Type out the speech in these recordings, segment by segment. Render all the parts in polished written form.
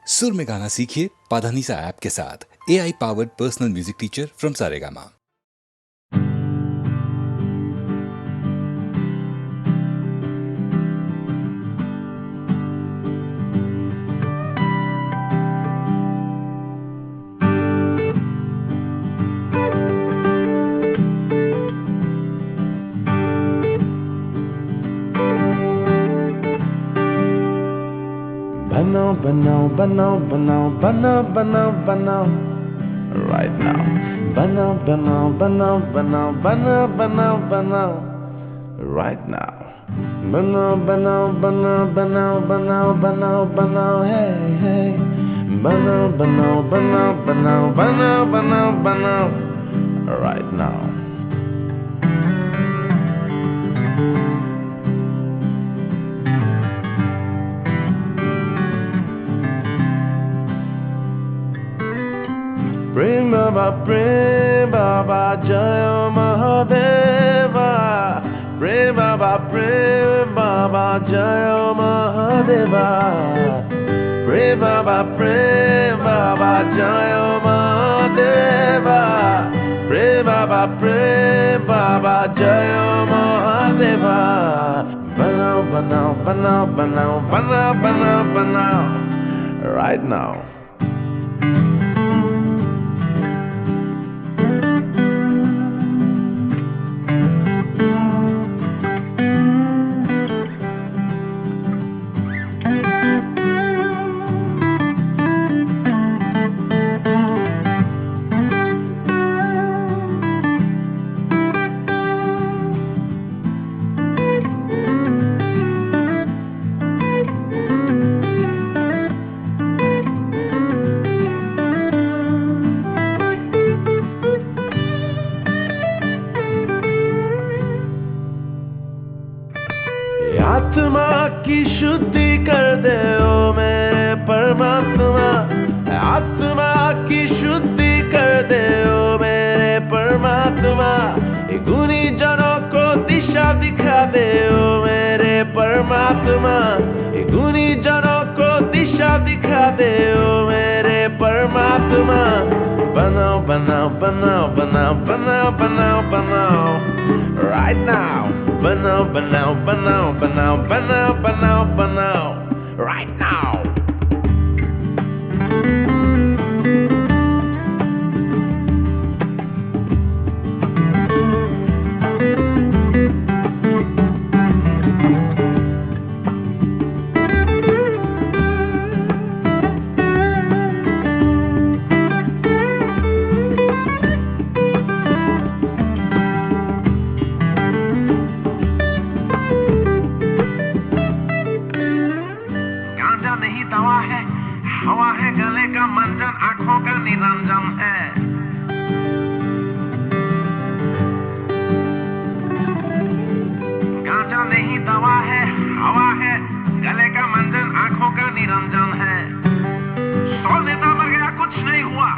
सुर में गाना सीखिए पाधानीसा ऐप के साथ। AI powered personal music teacher from Saregama. Banao, banao, banao, banao, banao, banao, right now. Banao, banao, banao, banao, banao, banao, banao, right now. Banao, banao, banao, banao, banao, banao, banao, hey, hey. Banao, banao, banao, banao, banao, banao, banao, right now. Prem Baba Jaya Mahadeva. Prem Baba Jaya Mahadeva. Prem Baba Jaya Mahadeva. Prem Baba Jaya Mahadeva. Banao, banao, banao, banao, banao, banao, banao, right now. आत्मा की शुद्धि कर दे ओ मेरे परमात्मा। आत्मा की शुद्धि कर दे ओ मेरे परमात्मा। गुनी जनों को दिशा दिखा दे ओ मेरे परमात्मा। गुनी जनों को दिशा दिखा दे ओ मेरे परमात्मा। बनाओ, बनाओ, बनाओ, बनाओ, बनाओ, बनाओ, बनाओ, right now. Banao, banao, banao, banao, banao, banao, banao, right now. हवा है गले का मंजन, आंखों का निरंजन है। गांजा नहीं दवा है, हवा है गले का मंजन, आंखों का निरंजन है। 100 नेता मर गया कुछ नहीं हुआ,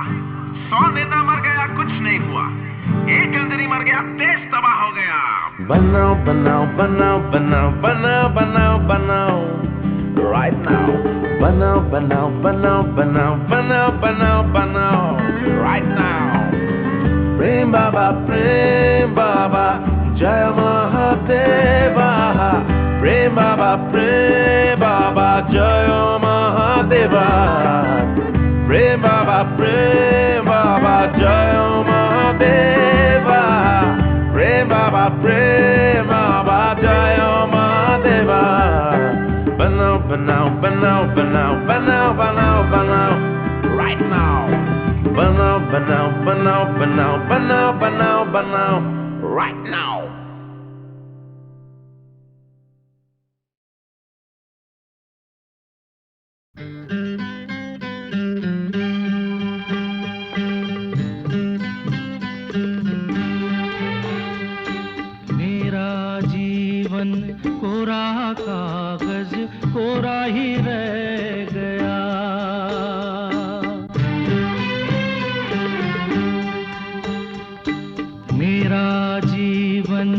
100 नेता मर गया कुछ नहीं हुआ, एक गंदरी मर गया देश तबाह हो गया। बनाओ, बनाओ, बनाओ, बनाओ, बनाओ, बनाओ, बनाओ, right now. Banao, banao, banao, banao, banao, banao, banao, right now. Prem Baba, Jaya Mahadeva. Prem Baba, Jaya Mahadeva. Prem Baba, Jaya Mahadeva. Prem Baba, Jaya Mahadeva. Banao, banao, banao, banao, banao, banao, banao, right now. Banao, banao, banao, banao, banao, banao, banao, right now. मेरा जीवन कोरा कागज कोरा ही रह गया। मेरा जीवन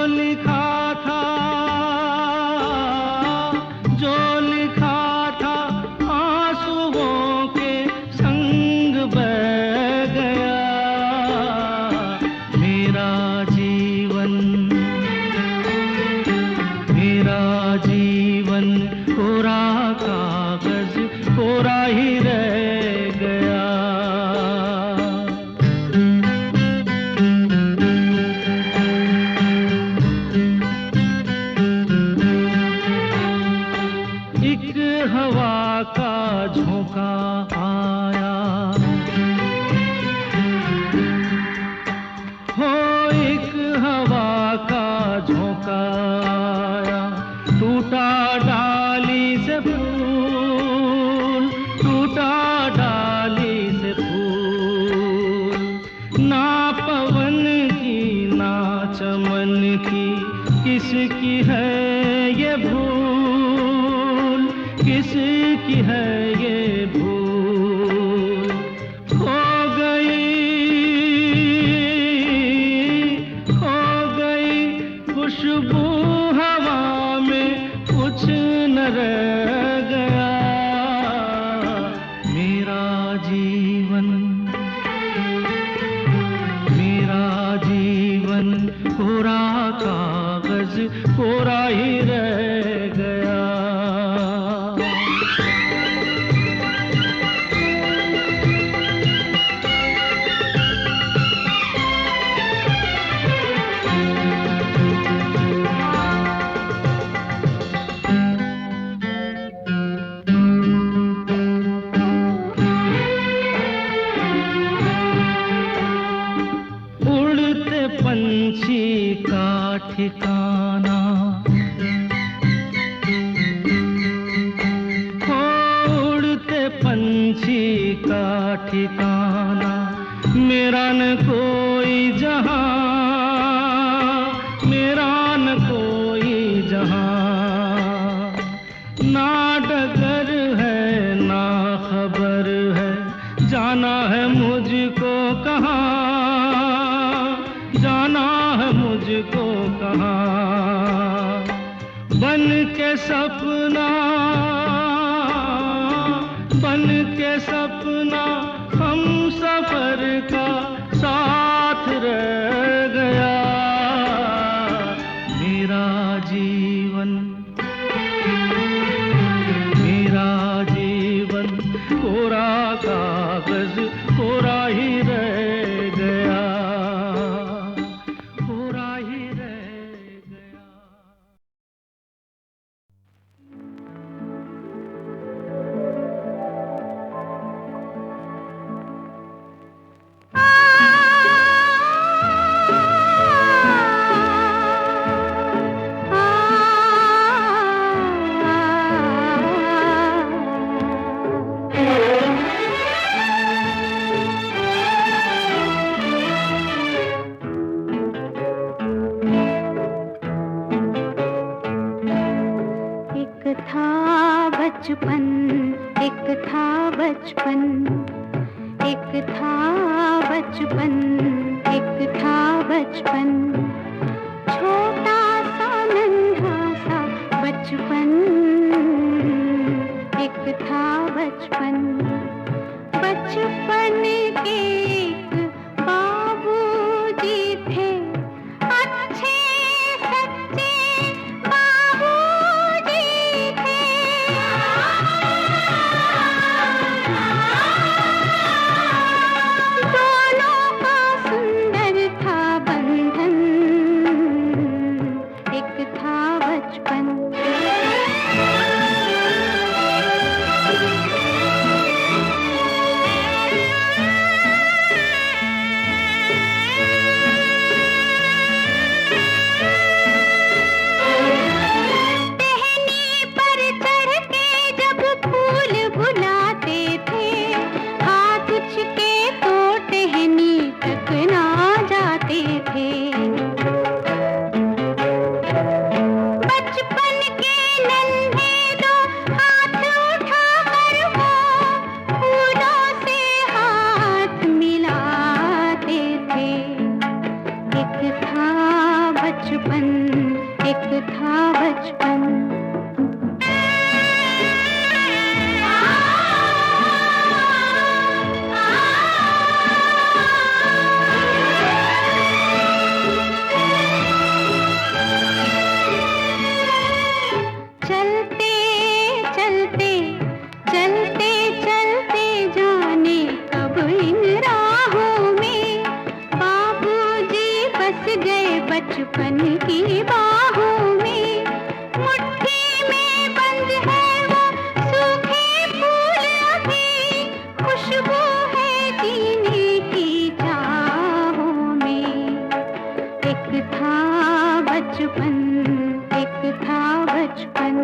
लिखा था, जो लिखा था आंसुओं के संग बह गया मेरा जीवन, मेरा जीवन कोरा कागज कोरा ही रह गया। एक हवा का झोंका आया, हो एक हवा का झोंका आया, टूटा डाली से फूल, टूटा डाली से फूल, ना पवन की ना चमन की, किसकी है ये भूल, किसकी है ये भूल। खो गई खुशबू हवा में, कुछ न रह गया मेरा जीवन, मेरा जीवन कोरा कागज कोरा ही रह गया। उड़ते पंछी का ठिकाना, उड़ते पंछी का ठिकाना, मेरा न कोई जहां, मेरा न कोई जहां, ना डगर है ना खबर है, जाना है मुझको कहाँ, जाना है मुझको कहाँ। बन के सपना, बन के सपना हम सफर का साथ रह गया मेरा जीवन, मेरा जीवन कोरा कागज कोरा ही रह गया, कोरा ही रह गया। बचपन, एक था बचपन, एक था बचपन, एक था बचपन, छोटा सा नन्हा सा बचपन, एक था बचपन, बचपन के एक बाबूजी थे, अच्छे सच्चे बाबूजी थे। दोनों का सुंदर था बंधन, था बचपन। चलते चलते चलते चलते जाने कब इन राहों में बाबूजी बस गए बचपन की बाहों में। मुट्ठी में बंद है वो सूखे फूल अभी, खुशबू है जीने की चाहों में। एक था बचपन, एक था बचपन।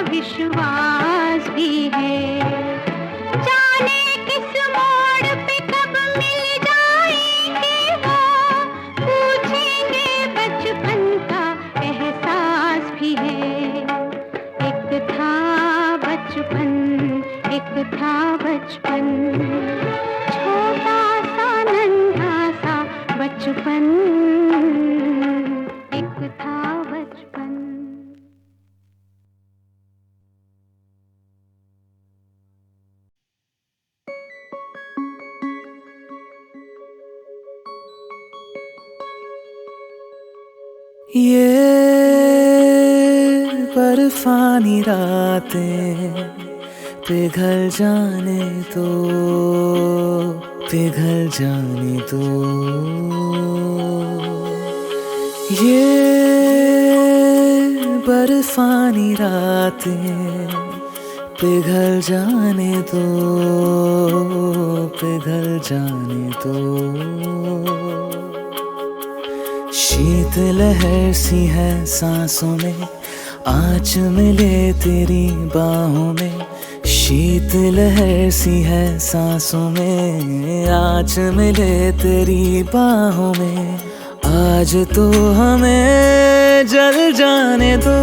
विश्वास भी है, जाने किस मोड़ पे कब मिल जाएंगे वो, पूछेंगे बचपन का एहसास भी है। एक था बचपन, एक था बचपन, छोटा सा नन्हा सा बचपन, एक था बचपन। ये बर्फानी रातें पिघल जाने दो, पिघल जाने दो। ये बर्फानी रातें पिघल जाने दो, पिघल जाने दो। शीत लहर सी है सांसों में, आँच मिले तेरी बाहों में। शीत लहर सी है सांसों में, आँच मिले तेरी बाहों में। आज तो हमें जल जाने दो,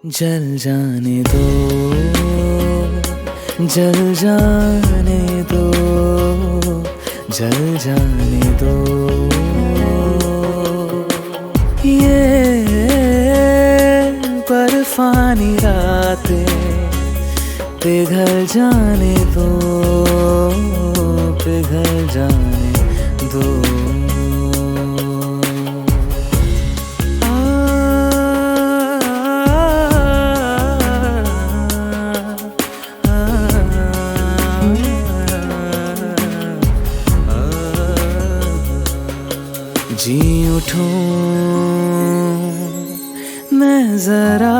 जल जाने दो, जल जाने दो, जल जाने दो। ये बर्फानी रातें पिघल जाने दो, पिघल जाने दो। जी उठूं मैं जरा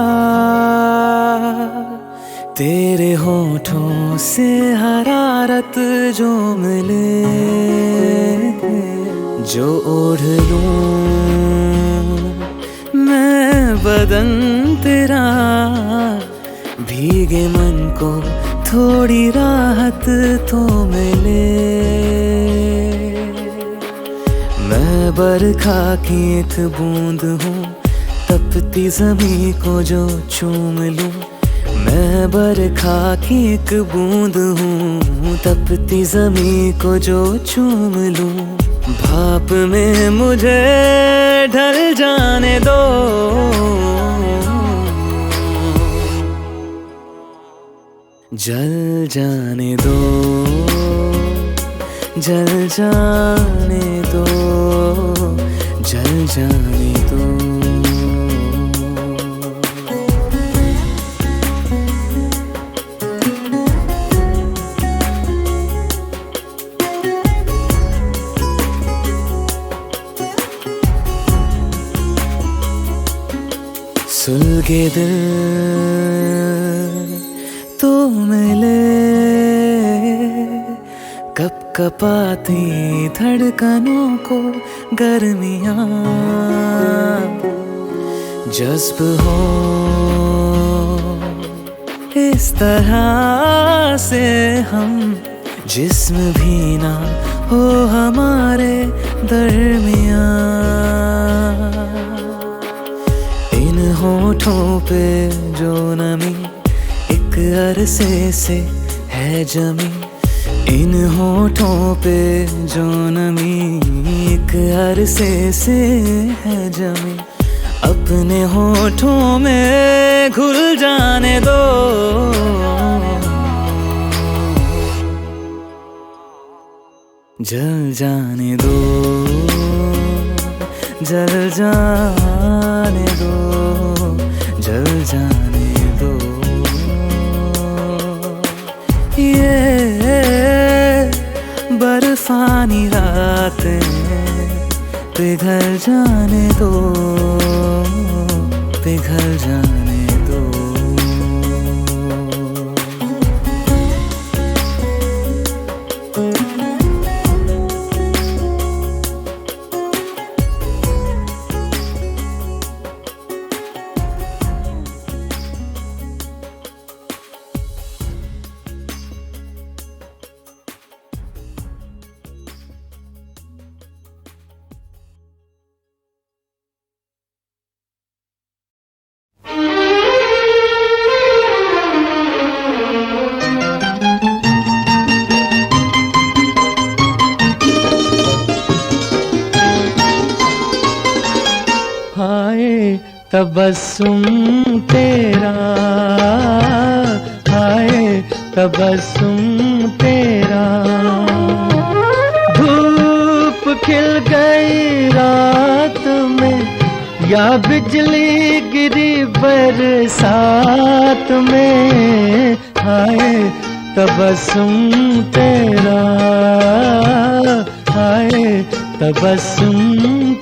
तेरे होठों से हरारत जो मिले, जो ओढ़ लूं मैं बदन तेरा, भीगे मन को थोड़ी राहत तो मिले। मैं बरखा की एक बूंद हूँ, तपती ज़मीं को जो चूम लूं। मैं बरखा की एक बूंद हूँ, तपती ज़मीं को जो चूम लूं। भाप में मुझे ढल जाने दो, जल जाने दो, जल जाने दो, जल जाने दो। सुलगे दिल तो मिले, कब कपाती धड़कनों को गर्मियाँ जज्ब हो इस तरह से हम जिस्म भी ना हो हमारे दरमियाँ। इन होठों पे जो नमी एक अरसे से है जमी, इन होठों पे जो नमी एक अरसे से है जमी, अपने होठों में घुल जाने दो, जल जाने दो, जल जाने दो, जल जाने दो। ये बर्फानी रातें पिघल जाने दो, पिघल जाने दो। तबस्सुम तेरा, हाय तबस्सुम तेरा, धूप खिल गई रात में या बिजली गिरी बरसात में, हाय तबस्सुम तेरा, हाय तबस्सुम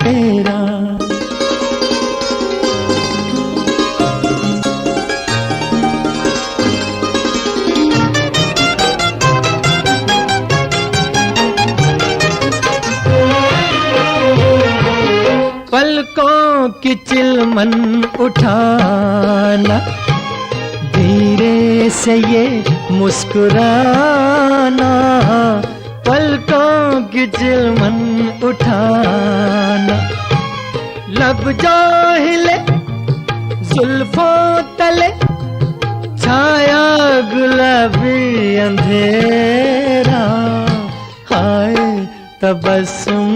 तेरा। पलकों की चिलमन उठाना, धीरे से ये मुस्कुराना, पलकों की चिलमन उठाना, लब जो हिले जुल्फों तले छाया गुलाबी अंधेरा, हाय तबस्सुम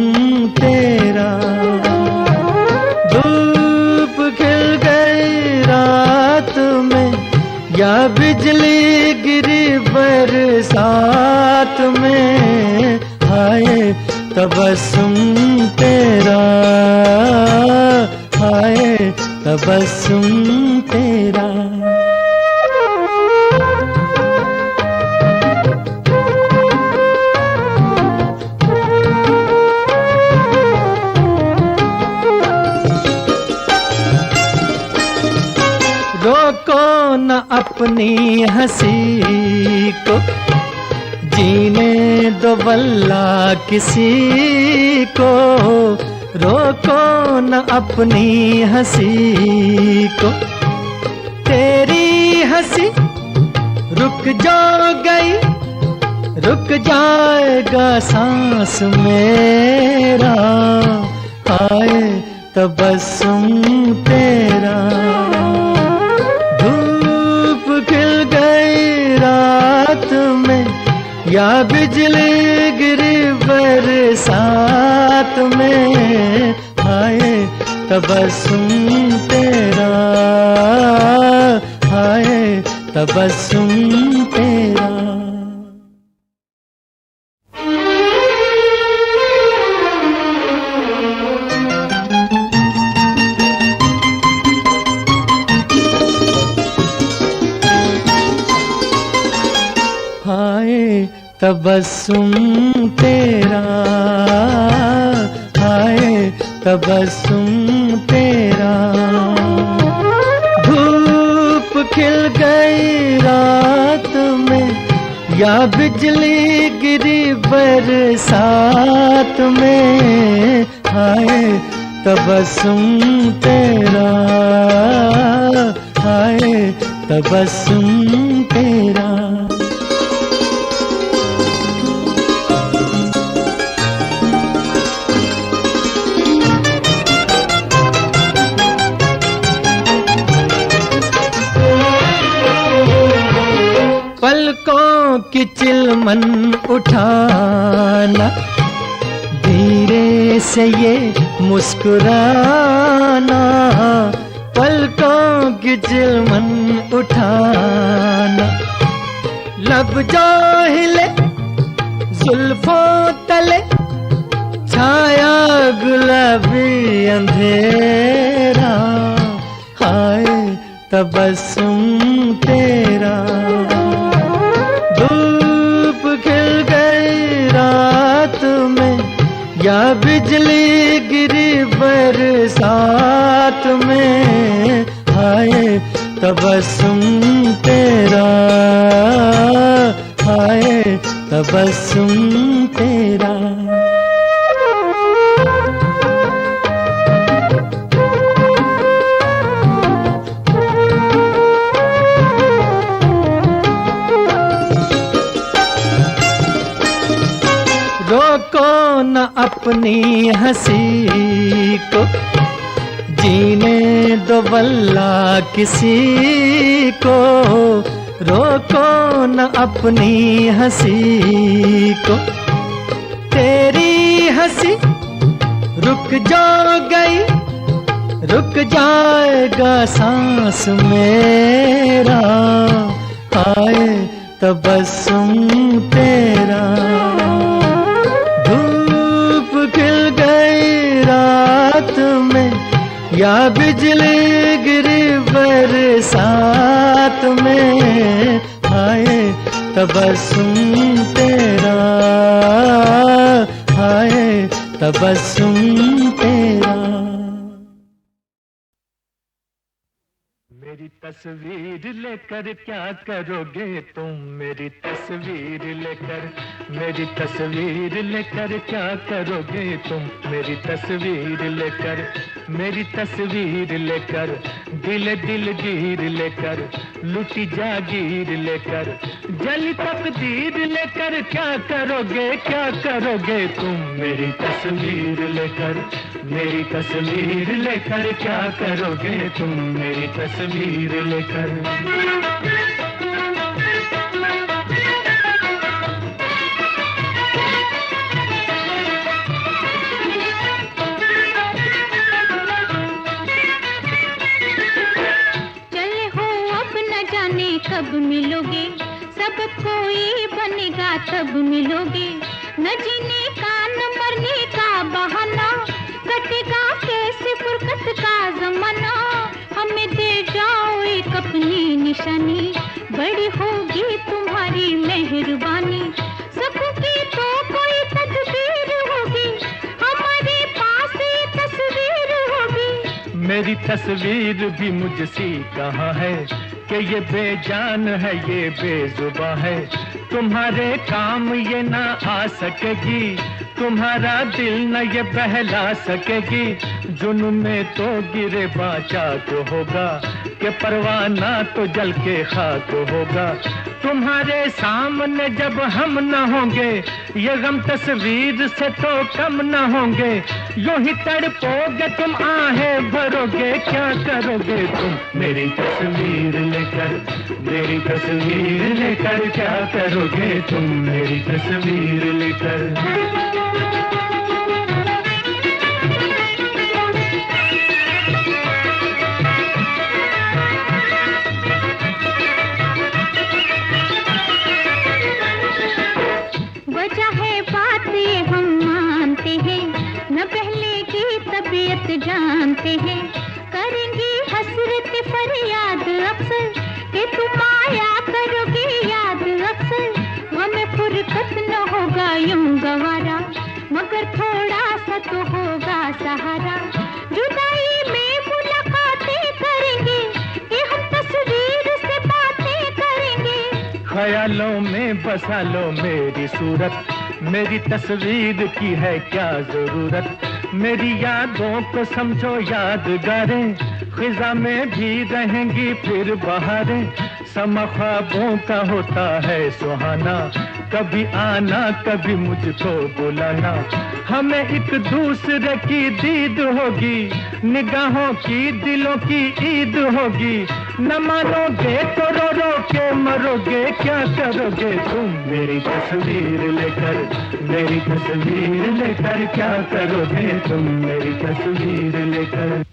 तेरा, धूप खिल गई रात में या बिजली गिरी बरसात में, हाय तबस्सुम तेरा, हाय तबस्सुम तेरा। रोको न अपनी हंसी को, जीने दो वल्ला किसी को, रोको न अपनी हंसी को, तेरी हंसी रुक जो गई रुक जाएगा सांस मेरा, हाय तबस्सुम तेरा, धूप खिल गई रात में या बिजली गिरी बरसात में, हाय तबस्सुम तेरा, हाय तबस्सुम तेरा। हाय तबस्सुम तेरा, हाय तबस्सुम तेरा, खिल गई रात में या बिजली गिरी गिरी बरसात में, हाय तबस्सुम तेरा, हाय तबस्सुम तेरा। पलकों की चिलमन उठाना, धीरे से ये मुस्कुराना, पलकों की चिलमन उठाना, लब जो हिले जुल्फों तले, छाया गुलाबी अंधेरा, हाय तबस्सुम तेरा। धूप खिल गई रात में, या बिजली गिरी बरसात में, हाय तबस्सुम तेरा, हाय तबस्सुम तेरा। रोको न अपनी हंसी को, जीने दो वल्ला किसी को, रोको न अपनी हंसी को। तेरी हंसी रुक जो गई, रुक जाएगा सांस मेरा, हाय तबस्सुम तेरा। धूप खिल गई रात में, या बिजली गिरी बरसात में, हाय तबस्सुम तेरा, हाय तबस्सुम तेरा। मेरी तस्वीर लेकर क्या करोगे तुम, मेरी तस्वीर लेकर, मेरी तस्वीर लेकर क्या करोगे तुम, मेरी तस्वीर लेकर, मेरी तस्वीर लेकर, दिल दिलगीर लेकर, लुटी जागीर लेकर, जली तकदीर लेकर क्या करोगे, क्या करोगे तुम, मेरी तस्वीर लेकर, मेरी तस्वीर लेकर क्या करोगे तुम, मेरी तस्वीर लेकर। चले हो अब न जाने कब मिलोगे, सब कोई बनेगा तब मिलोगे, न जीने का न मरने का बहाना, कटेगा कैसे फुर्सत का जमाना, हमें दे जाओ एक अपनी निशानी, बड़ी होगी तुम्हारी मेहरबानी, सबकी तो कोई तकदीर होगी, हमारे पास ये तस्वीर होगी। मेरी तस्वीर भी मुझसी कहाँ है, कि ये बेजान है ये बेजुबां है, तुम्हारे काम ये ना आ सकेगी, तुम्हारा दिल न ये बहला सकेगी, जुनून में तो गिरे बाचाक होगा, कि परवाना तो जल के खाक होगा, तुम्हारे सामने जब हम न होंगे, ये गम तस्वीर से तो कम न होंगे, यूं ही तड़पोगे तुम आहें भरोगे, क्या करोगे तुम, मेरी तस्वीर लेकर, मेरी तस्वीर लेकर क्या करोगे तुम, मेरी तस्वीर लेकर। जानते हैं करेंगे हसरत फरियाद अक्सर, कि तुम आया करोगे याद अक्सर, हमें फुर्सत न होगा यूं गवारा, मगर थोड़ा सा तो होगा सहारा, जुदाई में मुलाकातें करेंगे, कि हम तस्वीर से बातें करेंगे। ख्यालों में बसा लो मेरी सूरत, मेरी तस्वीर की है क्या जरूरत। मेरी यादों को समझो यादगारें, खिजा में भी रहेंगी फिर बहारें। समा ख्वाबों का होता है सुहाना, कभी आना कभी मुझको बुलाना। हमें एक दूसरे की दीद होगी, निगाहों की दिलों की ईद होगी। न मानोगे तो रो रो के मरोगे, क्या करोगे तुम मेरी तस्वीर लेकर, मेरी तस्वीर लेकर क्या करोगे तुम मेरी तस्वीर लेकर।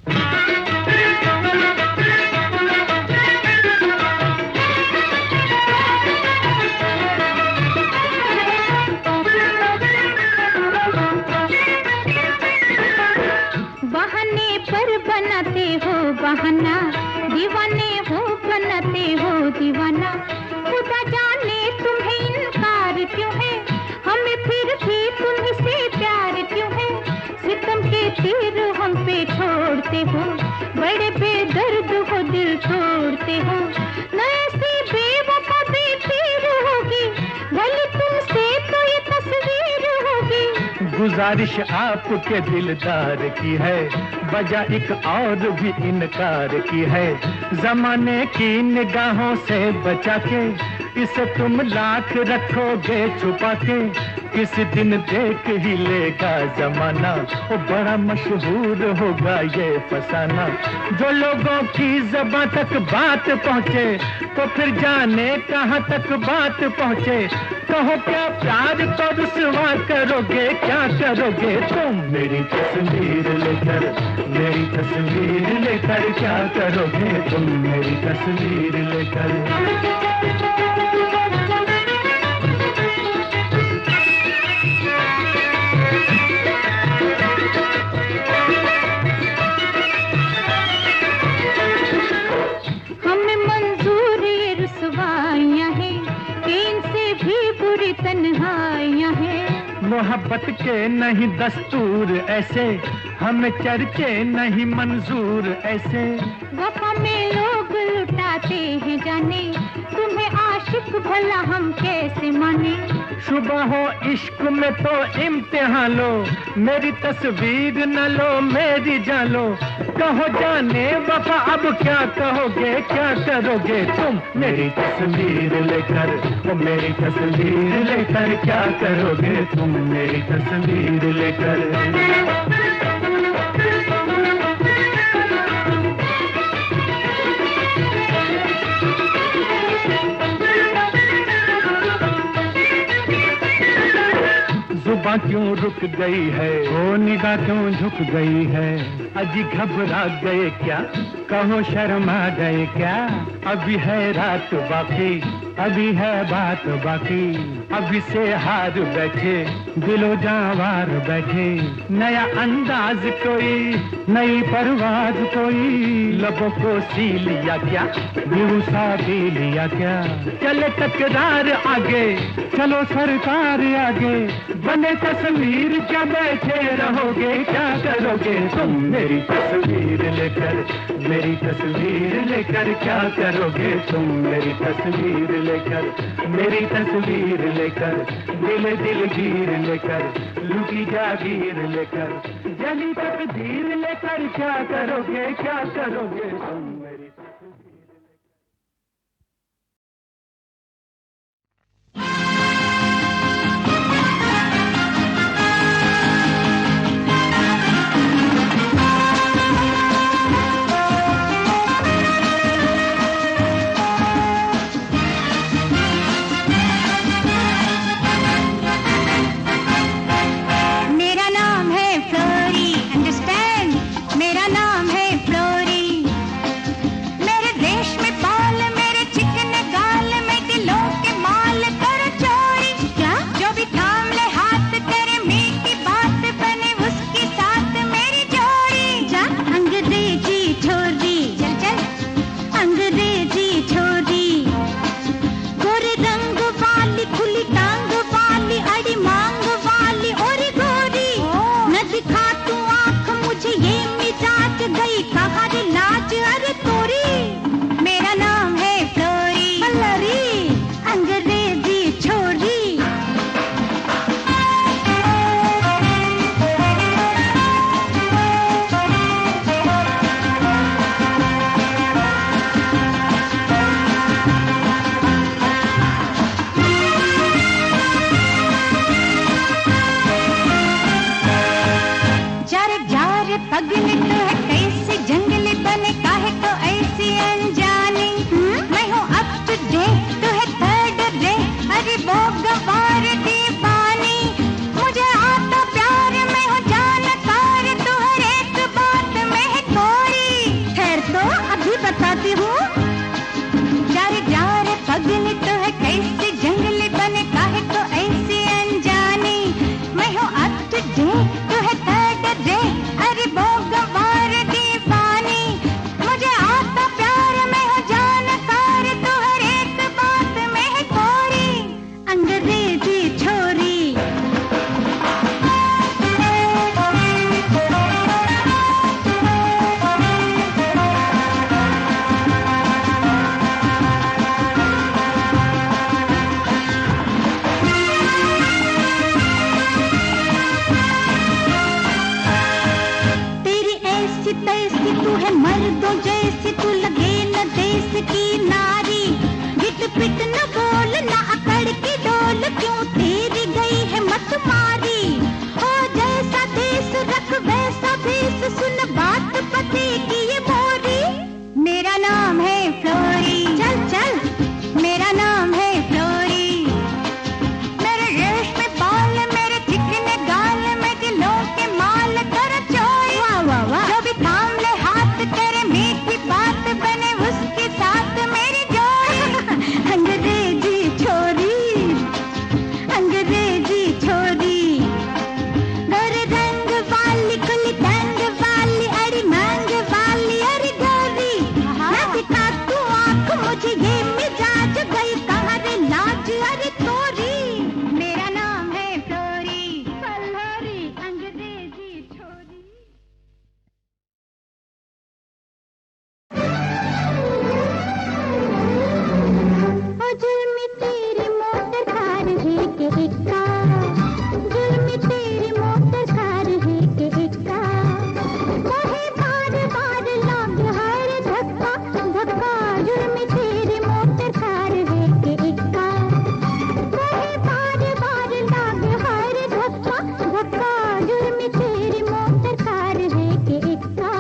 बहाने पर बनाते हो बहाना, दीवाने हो बनाते हो दीवाना। खुदा जाने तुम्हें इनकार क्यों है, हमें फिर भी तुम्हीं से प्यार क्यों है। सितम के तीर हम पे छोड़ते हो, बड़े बेदर्द हो दिल तोड़ते हो। न ऐसी बेवफा बेपीर होगी, भले तुमसे तो ये तस्वीर होगी। गुजारिश आपके दिलदार की है, बजा एक और भी इनकार की है। जमाने की निगाहों से बचा के, इसे तुम लाख रखोगे छुपा के। किस दिन देख ही लेगा जमाना, वो बड़ा मशहूर होगा ये फसाना। जो लोगों की ज़बां तक बात पहुँचे, तो फिर जाने कहाँ तक बात पहुँचे। कहो क्या प्यार तो रुसवा करोगे, क्या करोगे तुम मेरी तस्वीर लेकर, मेरी तस्वीर लेकर क्या करोगे तुम मेरी तस्वीर लेकर। हमें मंजूर ये रुसवाइयाँ हैं, कि इनसे भी बुरी तन्हाइयाँ हैं। मोहब्बत के नहीं दस्तूर ऐसे, हमें चर्चे नहीं मंजूर ऐसे। वफा में लोग लुटाते हैं जाने, तुम्हें आशिक भला हम कैसे माने। शुबह हो इश्क में तो इम्तिहान लो, मेरी तस्वीर न लो मेरी जान लो। कहो जाने वफा अब क्या कहोगे, क्या करोगे तुम मेरी तस्वीर लेकर, ओ मेरी तस्वीर लेकर क्या करोगे तुम मेरी तस्वीर लेकर। जुबां क्यों रुक गई है, ओ निगाह क्यों झुक गई है। अजी घबरा गए क्या, कहो शर्मा गए क्या। अभी है रात बाकी, अभी है बात बाकी। अभी से हार बैठे दिलो जावार बैठे। नया अंदाज कोई, नई परवाज कोई। लबों को सी लिया क्या, न्यू सा पी लिया क्या। चले तकरार आगे, चलो सरकार आगे। बने तस्वीर क्या बैठे रहोगे, क्या करोगे तुम मेरी तस्वीर लेकर, मेरी तस्वीर लेकर क्या करोगे तुम मेरी तस्वीर लेकर। मेरी तस्वीर लेकर, दिल दिलगीर लेकर, लुटी जागीर लेकर, जली तकदीर लेकर क्या करोगे, क्या करोगे तुम मेरी तस्वीर। पगली तो है कैसी जंगली बने काहे को ऐसी अनजानी मैं हूँ अप टू डेट तो है थर्ड रेट अरे वो गवार दीवानी मुझे आता प्यार मैं हूँ जानकार तो हर एक बात में है कोरी खैर तो अभी बताती हूँ जार जार पगली तो है कैसी जंगली बने काहे को ऐसी अनजानी मैं हूँ अप टू डेट तो है थर्ड रेट अरे वो गवार दीवानी मुझे आता प्यार मैं हूँ जानकार तो हर एक बात में है कोरी अंग्रेजी छोरी तेरी ऐसी तैसी तू है मर्दों जैसी तू लगे न देश की नारी गिट पिट न बोल न अकड़ की डोल क्यों तेरी गई है मत मारी हो जैसा देश रख वैसा भेष सुन बात पति की ये मोरी मेरा नाम है फ्लोरी चल चल मेरा नाम है फ्लोरी मेरे रेशमी बाल मेरे चिकने गाल में दिलों के माल कर चोरी वाह वाह वाह जो भी थाम ले हाथ करे मीठी बात बने उसके साथ मेरी जोड़ी अंग्रेजी छोरी गोरे रंग वाली कुली दंग वाली अरे मांग वाली अरे गोरी मैं दिखा तू आँख मुझे ये मिजाज गई कहाँ रे लाज अरे तोरी मेरा नाम है फ्लोरी फल्लोरी अंग्रेजी छोरी ओ जुल्मी तेरी मोटर कार है के इक्का जुल्मी तेरी मोटर कार है के इक्का मोहे बार बार लाग हर धक्का धक्का जुल्मी तेरी मोटर कार है के इक्का मोहे बार बार लाग हर धक्का धक्का जुल्मी तेरी मोटर कार है के इक्का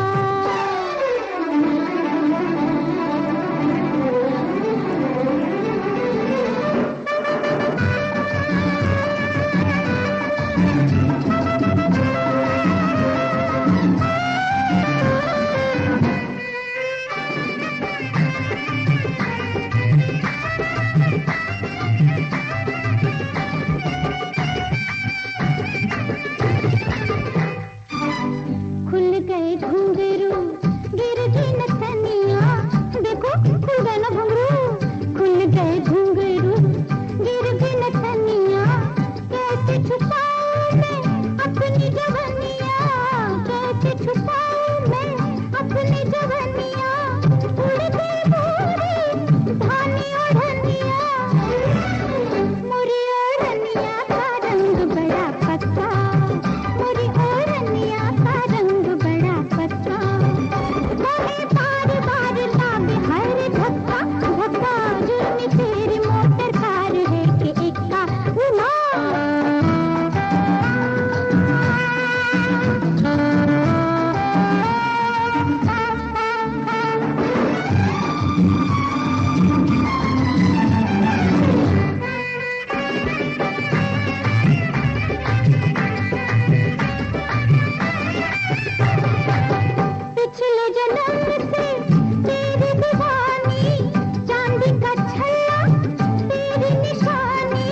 खुल गए घुंघरू गिर गई नथनिया देखो खुल गए ना घुंघरू खुल गए घुंघरू गिर गई नथनिया कैसे छुपाऊं मैं अपनी जवानिया कैसे छुपाऊं मैं अपनी जवानिया उड़ गई भूरी धानी ओढ़निया मुरी ओढ़निया का रंग बड़ा पक्का मुरी ओढ़निया का रंग बड़ा पक्का मोहे बार बार लाग हर धक्का धक्का जुर्मी तेरी मोटर कार है के इक्का उला पिछले जन्म से तेरी दीवानी चांदी का छल्ला तेरी निशानी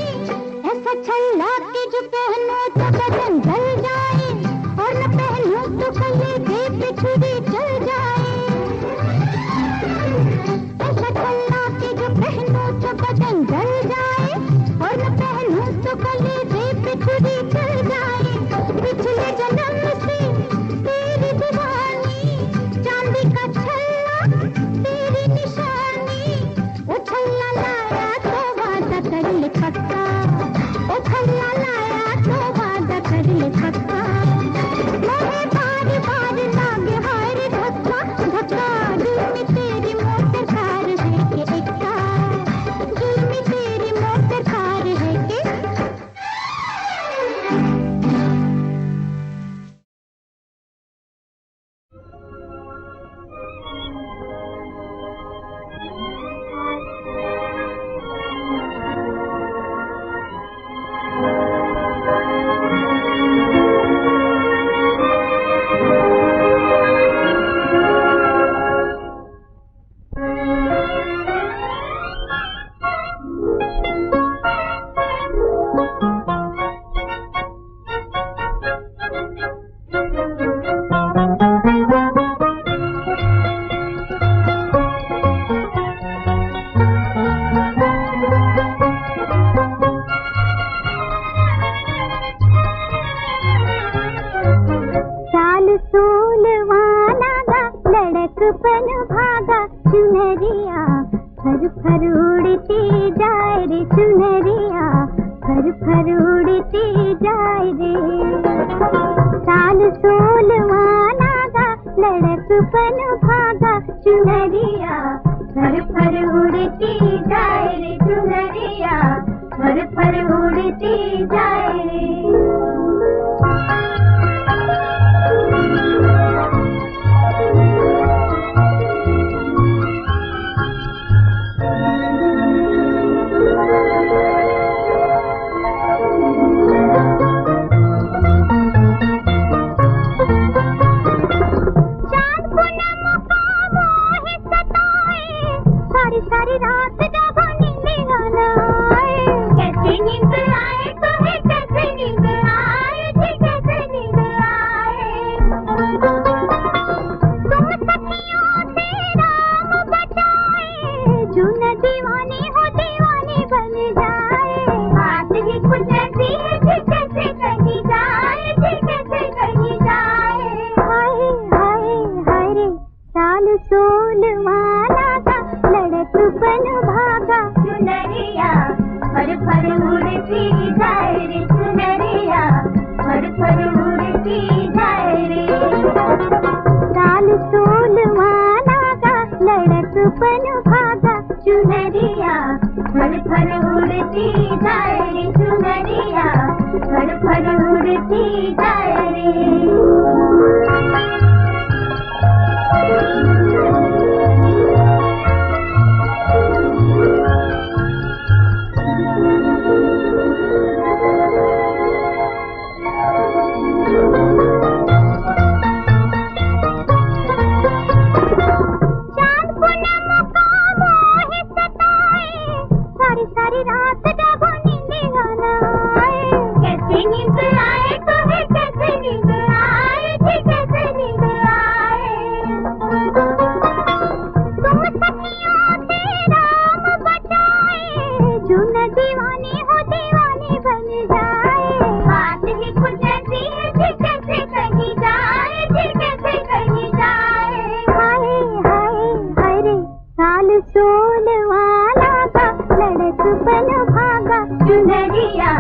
ऐसा छल्ला कि जो पहनो तो बदन जल जाए और न पहनो तो कलेजे पे छुरी चल जाए ऐसा छल्ला कि जो पहनो तो बदन जल जाए और न पहनो तो कलेजे पे छुरी चल जाए पिछले जन्म से तेरी दीवानी चांदी का छल्ला तेरी निशानी वो छल्ला लाया तो वादा कर ले पक्का वो छल्ला लाया तो वादा कर ले लड़कपन भागा चुनरिया, फर फर उड़ती जाए रे चुनरिया, फर फर उड़ती जाए रे। साल 16वां नागा लड़कपन भागा चुनरिया, फर फर उड़ती जाए रे चुनरिया, फर फर उड़ती जाए रे। सारी रात जब नींद न आए, कैसे नींद आए तुम्हें, कैसे नींद आए थी, कैसे नींद आए। तुम सखियों से राम बचाए, जो न दीवानी हो दीवानी बन जाए। बात ही कुछ ऐसी है कि कैसे कही जाए, कि कैसे कही जाए। हाय हाय हाय रे साल 16वां नागा लड़कपन भागा चुनरिया, फर फर उड़ती जाए रे चुनरिया, फर फर उड़ती जाए रे। साल 16वां नागा लड़कपन भागा चुनरिया, फर फर उड़ती जाए रे चुनरिया, फर फर उड़ती जाए रे। सारी रात जब नींद न आए, कैसे नींद आए तुम्हें, कैसे नींद आए थी, कैसे नींद आए। तुम सखियों से राम बचाए, जो न दीवानी हो दीवानी बन जाए। बात ही कुछ ऐसी है कि कैसे कही जाए, कि कैसे कही जाए। हाय हाय हाय रे साल 16वां नागा लड़कपन भागा चुनरिया,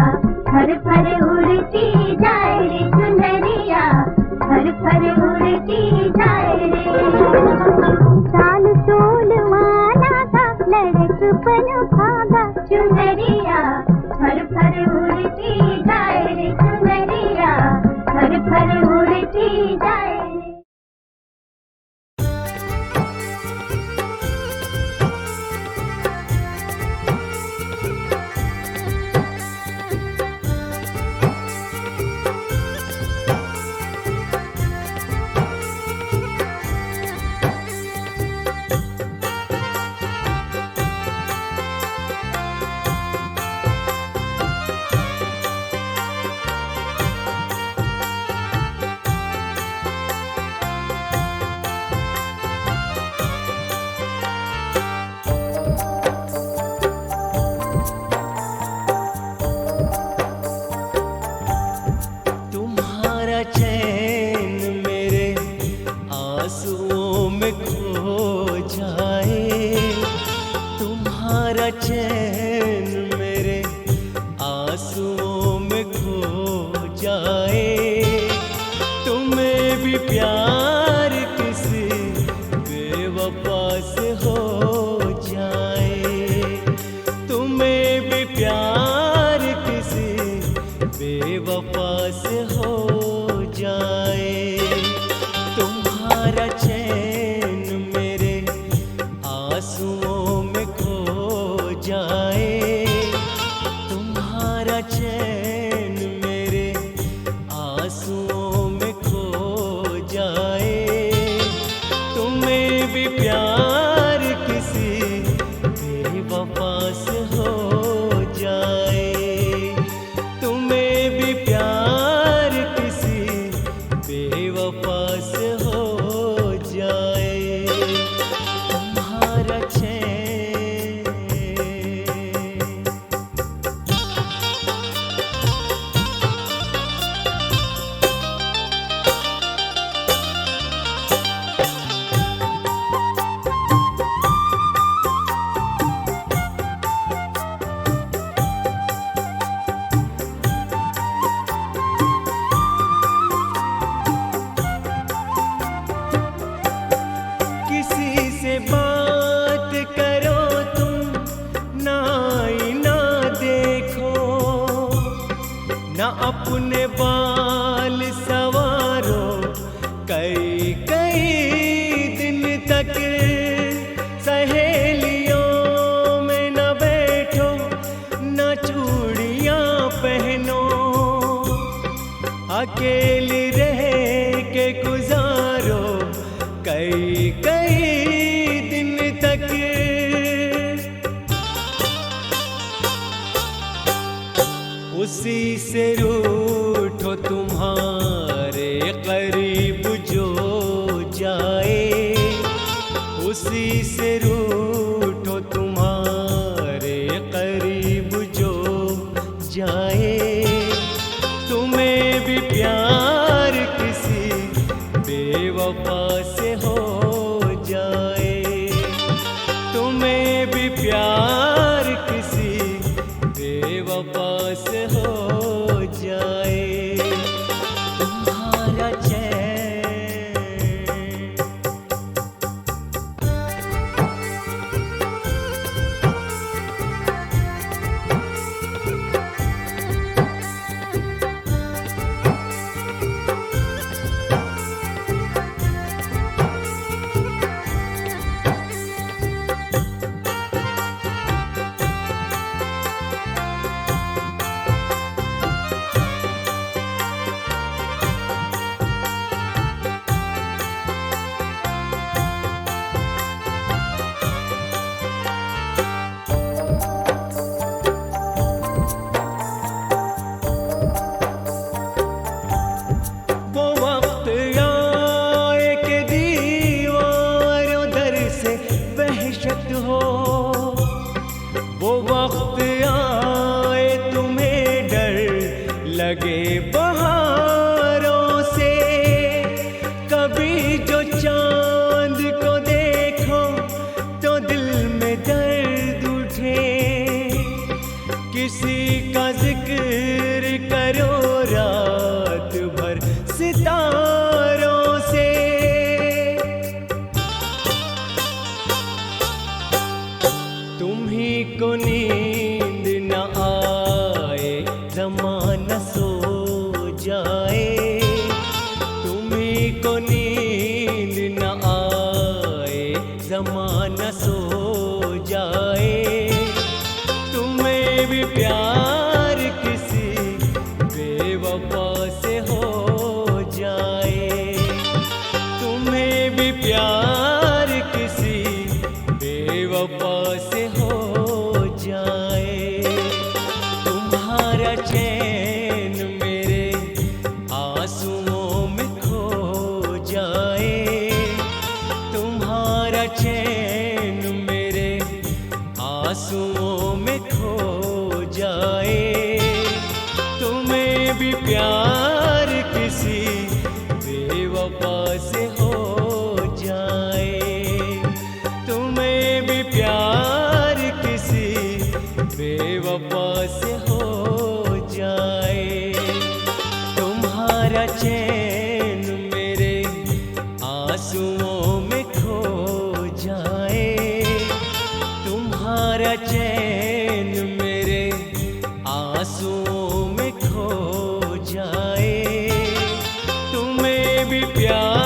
फर फर उड़ती जाए रे चुनरिया, फर फर उड़ती जाए रे। साल 16वां नागा लड़कपन भागा चुनरिया, फर फर उड़ती जाए रे चुनरिया, फर फर उड़ती जाए रे। चैन मेरे आंसुओं में खो जाए, तुम्हें भी प्यार किसी बेवफा से हो जाए, तुम्हें भी प्यार किसी बेवफा से हो जाए। तुम्हारा चैन मेरे आंसुओं में खो जाए, तुम्हारा चैन मेरे आंसुओं में खो जाए, तुम्हें भी प्यार किसी बेवफा से हो जाए, तुम्हें भी प्यार किसी अकेली रह के गुजारो कई कई दिन तक। उसी से रूठो तुम्हारे करीब जो जाए, उसी से रूठो तुम्हारे करीब जो जाए। तुम्हें भी प्यार किसी बेवफा से हो जाए, तुम्हें भी प्यार किसी बेवफा से हो जाए। तुम्हारा चैन हो, वो वक्त आए तुम्हें डर लगे बहारों से। कभी जो चांद को देखो तो दिल में दर्द उठे, किसी का जिक्र करो रात भर सितारों से। तुम्ही को नींद न आए ज़माना सो जाए, तुम्ही को नींद न आए ज़माना सो जाए। तुम्हें भी प्यार किसी बेवफा से हो जाए, तुम्हें भी प्यार किसी बेवफा से हो जाए। तुम्हारा चैन मेरे आंसुओं में खो जाए, तुम्हारा चैन मेरे आंसुओं में खो जाए। तुम्हें भी प्यार किसी बेवफा से हो जाए, तुम्हें भी प्यार किसी बेवफा से हो जाए। तुम्हारा चैन मेरे आंसुओं में खो जाए, तुम्हारा चैन मेरे आंसुओं में खो जाए। तुम्हें भी प्यार